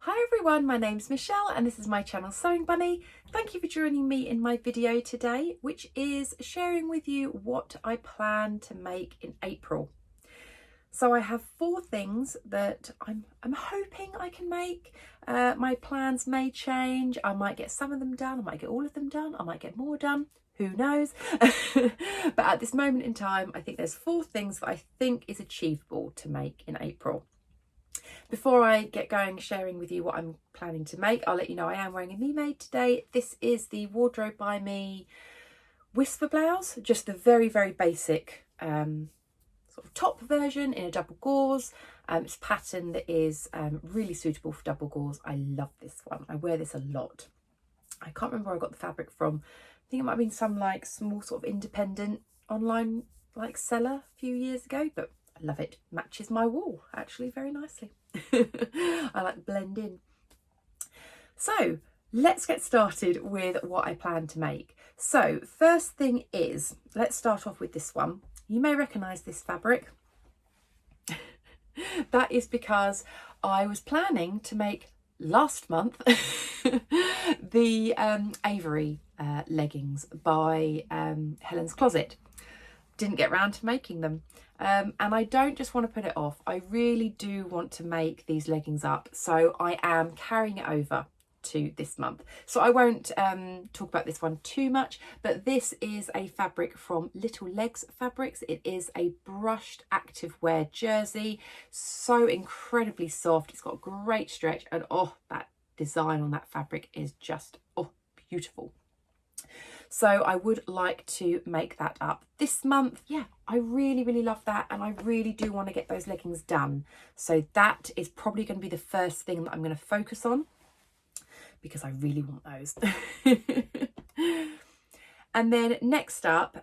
Hi everyone, my name's Michelle and this is my channel Sewing Bunny. Thank you for joining me in my video today, which is sharing with you what I plan to make in April. So I have 4 things that I'm hoping I can make. My plans may change. I might get some of them done, I might get all of them done, I might get more done. Who knows? But at this moment in time, I think there's 4 things that I think is achievable to make in April. Before I get going sharing with you what I'm planning to make, I'll let you know I am wearing a Me Made today. This is the Wardrobe by Me Whisper blouse, just the very basic sort of top version in a double gauze. It's a pattern that is really suitable for double gauze. I love this one. I wear this a lot. I can't remember where I got the fabric from. I think it might have been some like small sort of independent online like seller a few years ago, but I love it. Matches my wall actually very nicely. I like blend in. So let's get started with what I plan to make. So first thing is, let's start off with this one. You may recognise this fabric. That is because I was planning to make last month the Avery leggings by Helen's Closet. Didn't get round to making them. And I don't just want to put it off. I really do want to make these leggings up. So I am carrying it over to this month. So I won't talk about this one too much, but this is a fabric from Little Legs Fabrics. It is a brushed activewear jersey. So incredibly soft. It's got great stretch and oh, that design on that fabric is just, oh, beautiful. So I would like to make that up this month. Yeah, I really love that and I really do want to get those leggings done. So that is probably going to be the first thing that I'm going to focus on because I really want those. And then next up,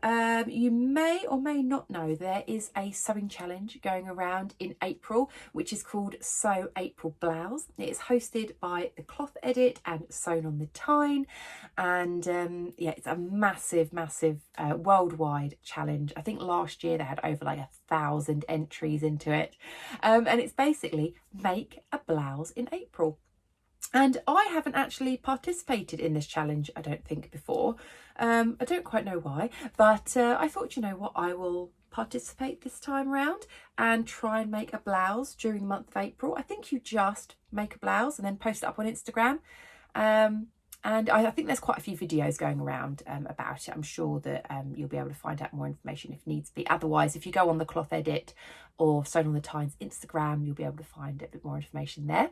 you may or may not know there is a sewing challenge going around in April, which is called Sew April Blouse. It is hosted by The Cloth Edit and Sewn on the Tyne. And yeah, it's a massive worldwide challenge. I think last year they had over like 1,000 entries into it. And it's basically make a blouse in April. And I haven't actually participated in this challenge, I don't think, before. I don't quite know why, but I thought, you know what, I will participate this time round and try and make a blouse during the month of April. I think you just make a blouse and then post it up on Instagram. And I think there's quite a few videos going around about it. I'm sure that you'll be able to find out more information if needs be. Otherwise, if you go on the Cloth Edit or Sewn on the Tyne's Instagram, you'll be able to find a bit more information there.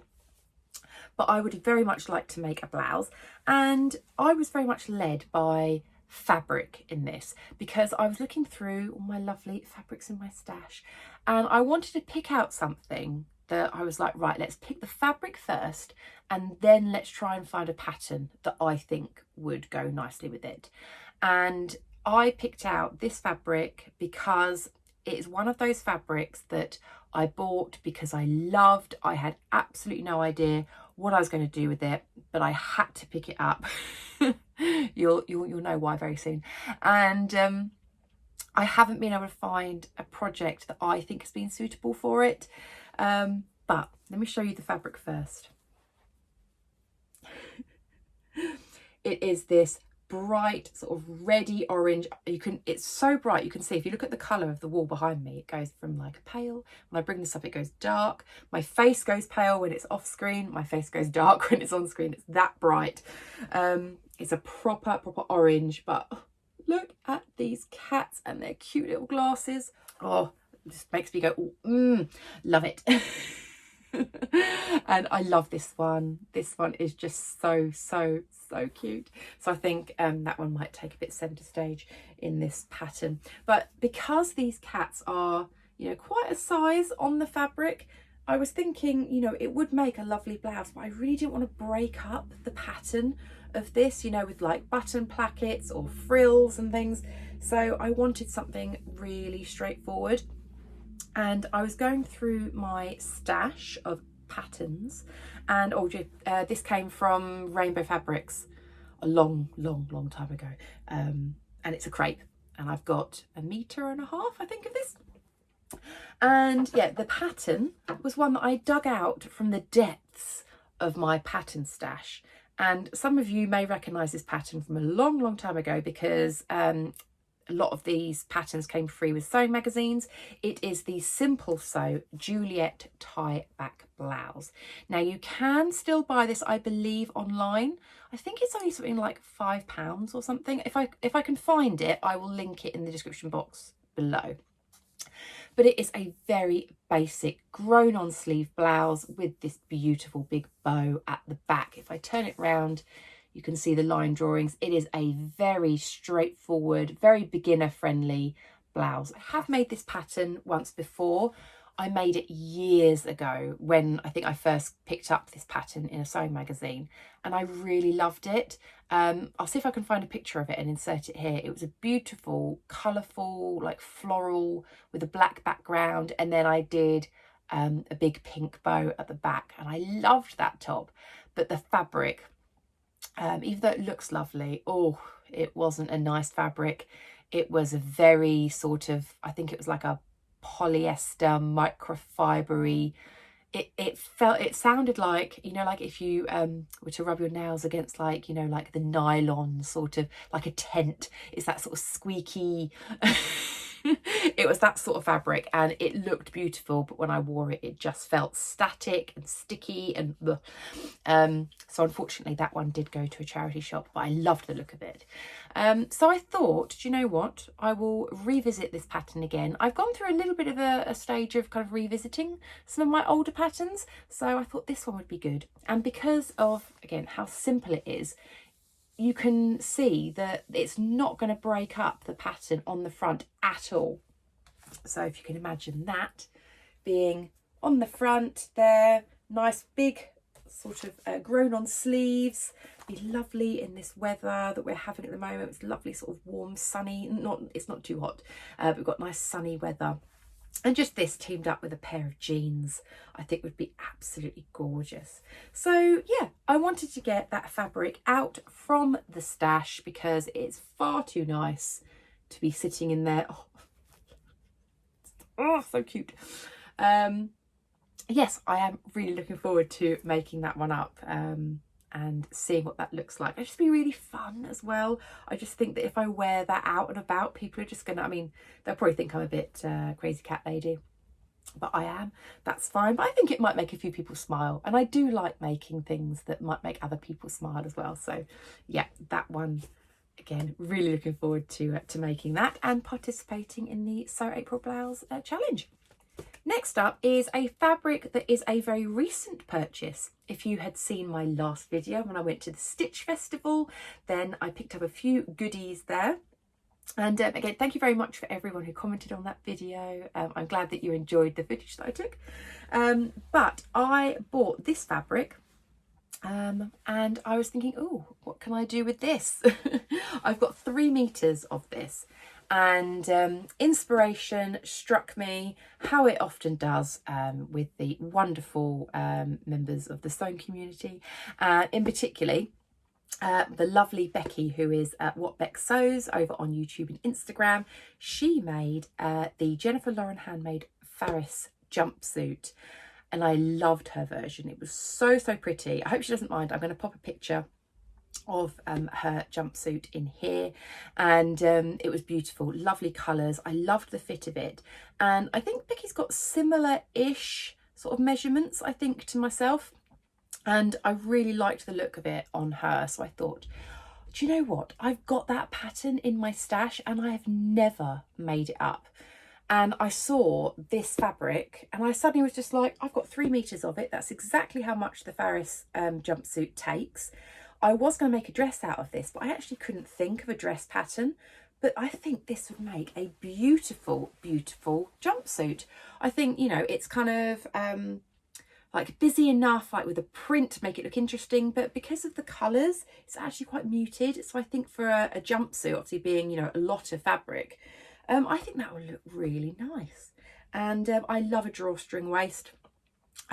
But I would very much like to make a blouse, and I was very much led by fabric in this because I was looking through all my lovely fabrics in my stash and I wanted to pick out something that I was like, right, let's pick the fabric first and then let's try and find a pattern that I think would go nicely with it. And I picked out this fabric because it is one of those fabrics that I bought because I loved. I had absolutely no idea what I was going to do with it, but I had to pick it up. You'll know why very soon. And I haven't been able to find a project that I think has been suitable for it. But let me show you the fabric first. It is this bright sort of reddy orange. It's so bright, you can see if you look at the color of the wall behind me, it goes from like pale, when I bring this up it goes dark, my face goes pale when it's off screen, my face goes dark when it's on screen. It's that bright. It's a proper orange, but look at these cats and their cute little glasses. Oh, it just makes me go, love it. And I love this one. This one is just so cute. So I think that one might take a bit centre stage in this pattern. But because these cats are, you know, quite a size on the fabric, I was thinking, you know, it would make a lovely blouse, but I really didn't want to break up the pattern of this, you know, with like button plackets or frills and things. So I wanted something really straightforward. And I was going through my stash of patterns and this came from Rainbow Fabrics a long time ago. And it's a crepe and I've got 1.5 meters, I think, of this. And yeah, the pattern was one that I dug out from the depths of my pattern stash. And some of you may recognise this pattern from a long time ago, because a lot of these patterns came free with sewing magazines. It is the Simple Sew Juliet tie back blouse. Now you can still buy this, I believe, online. I think it's only something like £5 or something. If I can find it, I will link it in the description box below. But it is a very basic grown on sleeve blouse with this beautiful big bow at the back. If I turn it round, you can see the line drawings. It is a very straightforward, very beginner friendly blouse. I have made this pattern once before. I made it years ago when I think I first picked up this pattern in a sewing magazine, and I really loved it. I'll see if I can find a picture of it and insert it here. It was a beautiful, colourful, like floral with a black background, and then I did a big pink bow at the back, and I loved that top. But the fabric, even though it looks lovely, oh, it wasn't a nice fabric. It was a very sort of, I think it was like a polyester microfibery. It sounded like, you know, like if you were to rub your nails against, like, you know, like the nylon, sort of like a tent. It's that sort of squeaky it was that sort of fabric, and it looked beautiful, but when I wore it, it just felt static and sticky and so unfortunately that one did go to a charity shop, but I loved the look of it. So I thought, do you know what, I will revisit this pattern again. I've gone through a little bit of a stage of kind of revisiting some of my older patterns, so I thought this one would be good. And because of, again, how simple it is, you can see that it's not going to break up the pattern on the front at all. So if you can imagine that being on the front there, nice big sort of grown on sleeves, be lovely in this weather that we're having at the moment. It's lovely sort of warm, sunny, it's not too hot, but we've got nice sunny weather. And just this teamed up with a pair of jeans, I think would be absolutely gorgeous. So yeah, I wanted to get that fabric out from the stash because it's far too nice to be sitting in there. Oh, so cute. Yes, I am really looking forward to making that one up and seeing what that looks like. It'll just be really fun as well. I just think that if I wear that out and about, people are just gonna, I mean, they'll probably think I'm a bit crazy cat lady, but I am. That's fine. But I think it might make a few people smile, and I do like making things that might make other people smile as well. So yeah, that one, again, really looking forward to making that and participating in the Sew April Blouse challenge. Next up is a fabric that is a very recent purchase. If you had seen my last video when I went to the Stitch Festival, then I picked up a few goodies there. And again, thank you very much for everyone who commented on that video. I'm glad that you enjoyed the footage that I took. But I bought this fabric and I was thinking, oh, what can I do with this? I've got 3 meters of this. And inspiration struck me, how it often does with the wonderful members of the sewing community, in particular the lovely Becki, who is at What Beck Sews over on YouTube and Instagram. She made the Jennifer Lauren handmade Farris jumpsuit, and I loved her version. It was so pretty. I hope she doesn't mind. I'm going to pop a picture of her jumpsuit in here, and it was beautiful, lovely colours. I loved the fit of it, and I think Becki's got similar-ish sort of measurements, I think, to myself, and I really liked the look of it on her. So I thought, do you know what, I've got that pattern in my stash and I have never made it up. And I saw this fabric and I suddenly was just like, I've got 3 meters of it. That's exactly how much the Farris jumpsuit takes. I was going to make a dress out of this, but I actually couldn't think of a dress pattern. But I think this would make a beautiful, beautiful jumpsuit. I think, you know, it's kind of like busy enough, like with a print to make it look interesting, but because of the colours, it's actually quite muted. So I think for a jumpsuit, obviously being, you know, a lot of fabric, I think that would look really nice. And I love a drawstring waist.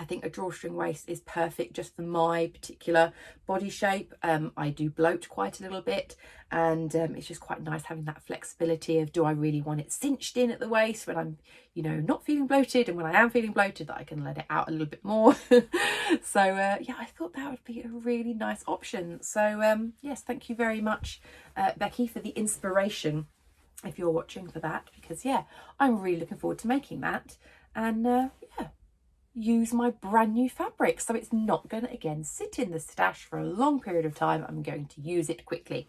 I think a drawstring waist is perfect just for my particular body shape. I do bloat quite a little bit, and it's just quite nice having that flexibility of, do I really want it cinched in at the waist when I'm, you know, not feeling bloated, and when I am feeling bloated, that I can let it out a little bit more. So yeah, I thought that would be a really nice option. So yes, thank you very much, Becki, for the inspiration, if you're watching, for that, because yeah, I'm really looking forward to making that. And yeah, use my brand new fabric, so it's not going to again sit in the stash for a long period of time. I'm going to use it quickly.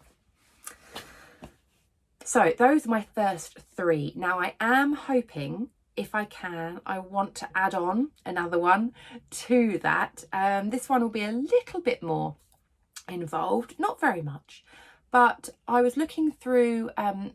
So those are my first three. Now I am hoping, if I can, I want to add on another one to that. This one will be a little bit more involved, not very much. But I was looking through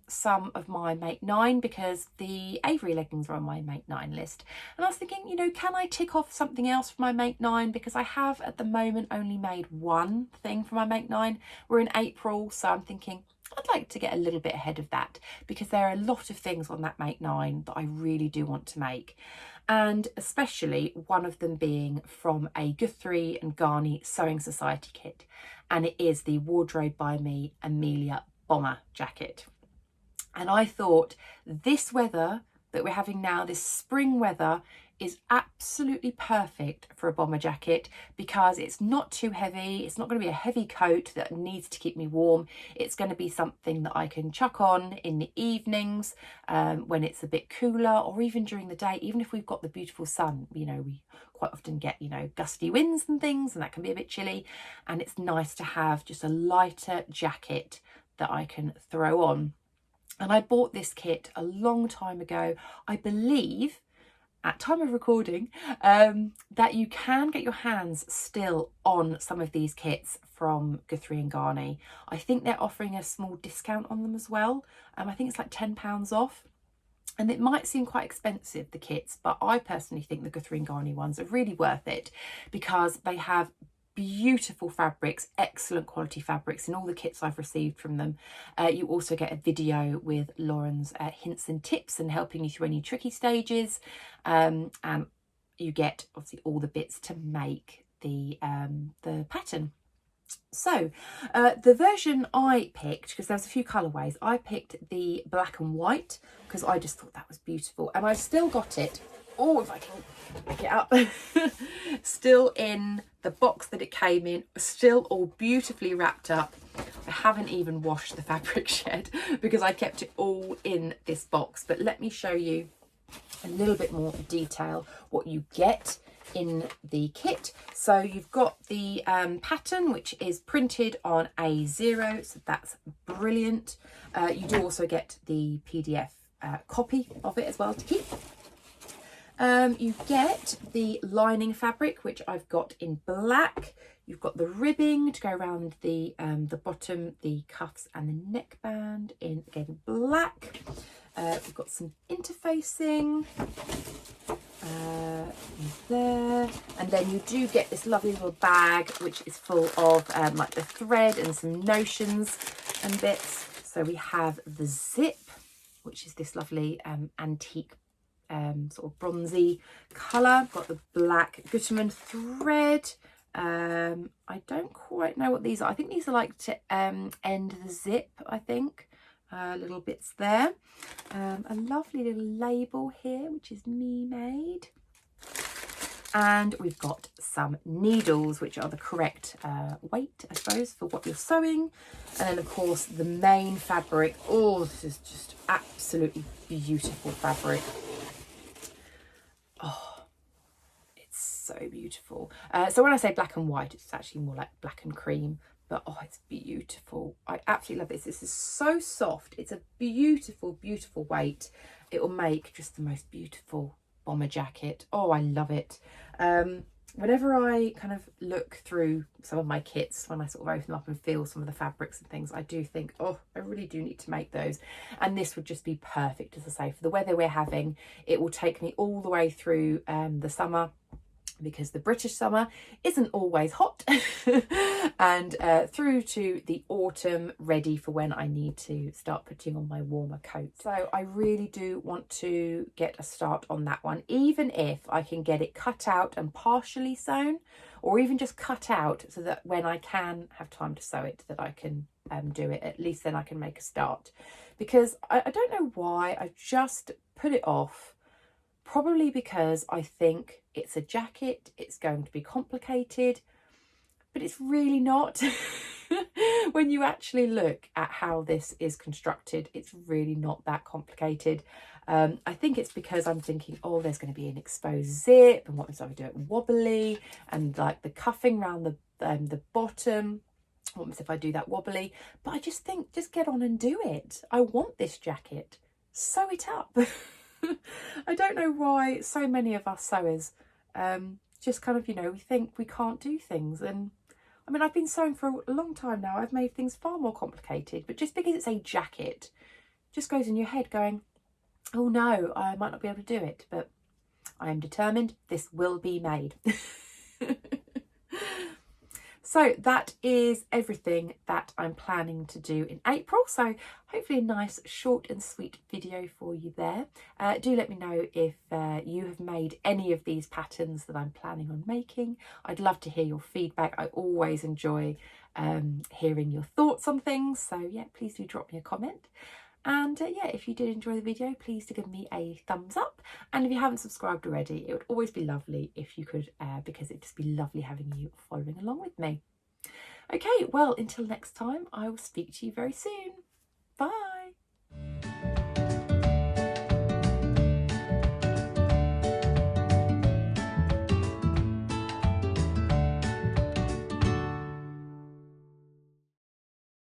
some of my Make 9, because the Avery leggings are on my Make 9 list. And I was thinking, you know, can I tick off something else for my Make 9? Because I have at the moment only made one thing for my Make 9. We're in April, so I'm thinking I'd like to get a little bit ahead of that, because there are a lot of things on that Make 9 that I really do want to make. And especially one of them being from a Guthrie and Garney Sewing Society kit. And it is the Wardrobe by Me Amelia bomber jacket. And I thought this weather that we're having now, this spring weather, is absolutely perfect for a bomber jacket, because it's not too heavy. It's not going to be a heavy coat that needs to keep me warm. It's going to be something that I can chuck on in the evenings when it's a bit cooler, or even during the day, even if we've got the beautiful sun. You know, we quite often get, you know, gusty winds and things, and that can be a bit chilly, and it's nice to have just a lighter jacket that I can throw on. And I bought this kit a long time ago. I believe, at time of recording, that you can get your hands still on some of these kits from Guthrie and Garney. I think they're offering a small discount on them as well. I think it's like £10 off. And it might seem quite expensive, the kits, but I personally think the Guthrie and Garney ones are really worth it, because they have beautiful fabrics, excellent quality fabrics in all the kits I've received from them. You also get a video with Lauren's hints and tips and helping you through any tricky stages, and you get obviously all the bits to make the pattern. So the version I picked, because there's a few colourways, I picked the black and white because I just thought that was beautiful, and I've still got it. Oh, if I can pick it up. Still in the box that it came in, still all beautifully wrapped up. I haven't even washed the fabric yet because I kept it all in this box. But let me show you a little bit more detail what you get in the kit. So you've got the pattern, which is printed on A0, so that's brilliant. You do also get the PDF copy of it as well to keep. You get the lining fabric, which I've got in black. You've got the ribbing to go around the bottom, the cuffs and the neckband in, again, black. We've got some interfacing there, and then you do get this lovely little bag, which is full of like the thread and some notions and bits. So we have the zip, which is this lovely antique sort of bronzy colour. Got the black Gutermann thread. I don't quite know what these are. I think these are like to end the zip, I think. Little bits there. A lovely little label here, which is me made. And we've got some needles, which are the correct weight, I suppose, for what you're sewing. And then, of course, the main fabric. Oh, this is just absolutely beautiful fabric. Oh, it's so beautiful. So when I say black and white, it's actually more like black and cream. But oh, it's beautiful. I absolutely love this. This is so soft. It's a beautiful, beautiful weight. It will make just the most beautiful bomber jacket. Oh, I love it. Whenever I kind of look through some of my kits, when I sort of open them up and feel some of the fabrics and things, I do think, oh, I really do need to make those. And this would just be perfect, as I say, for the weather we're having. It will take me all the way through the summer. because the British summer isn't always hot and through to the autumn, ready for when I need to start putting on my warmer coat. So I really do want to get a start on that one, even if I can get it cut out and partially sewn, or even just cut out so that when I can have time to sew it, that I can do it. At least then I can make a start, because I don't know why I just put it off. Probably because I think it's a jacket, it's going to be complicated, but it's really not. When you actually look at how this is constructed, it's really not that complicated. I think it's because I'm thinking, oh, there's going to be an exposed zip, and what if I do it wobbly, and like the cuffing around the bottom, what if I do that wobbly? But I just think, just get on and do it. I want this jacket, sew it up. I don't know why so many of us sewers just kind of, you know, we think we can't do things. And I mean, I've been sewing for a long time now. I've made things far more complicated, but just because it's a jacket, just goes in your head going, oh no, I might not be able to do it, but I am determined this will be made. So that is everything that I'm planning to do in April. So hopefully a nice short and sweet video for you there. Do let me know if you have made any of these patterns that I'm planning on making. I'd love to hear your feedback. I always enjoy hearing your thoughts on things. So yeah, please do drop me a comment. And yeah, if you did enjoy the video, please do give me a thumbs up. And if you haven't subscribed already, it would always be lovely if you could, because it'd just be lovely having you following along with me. Okay, well, until next time, I will speak to you very soon. Bye.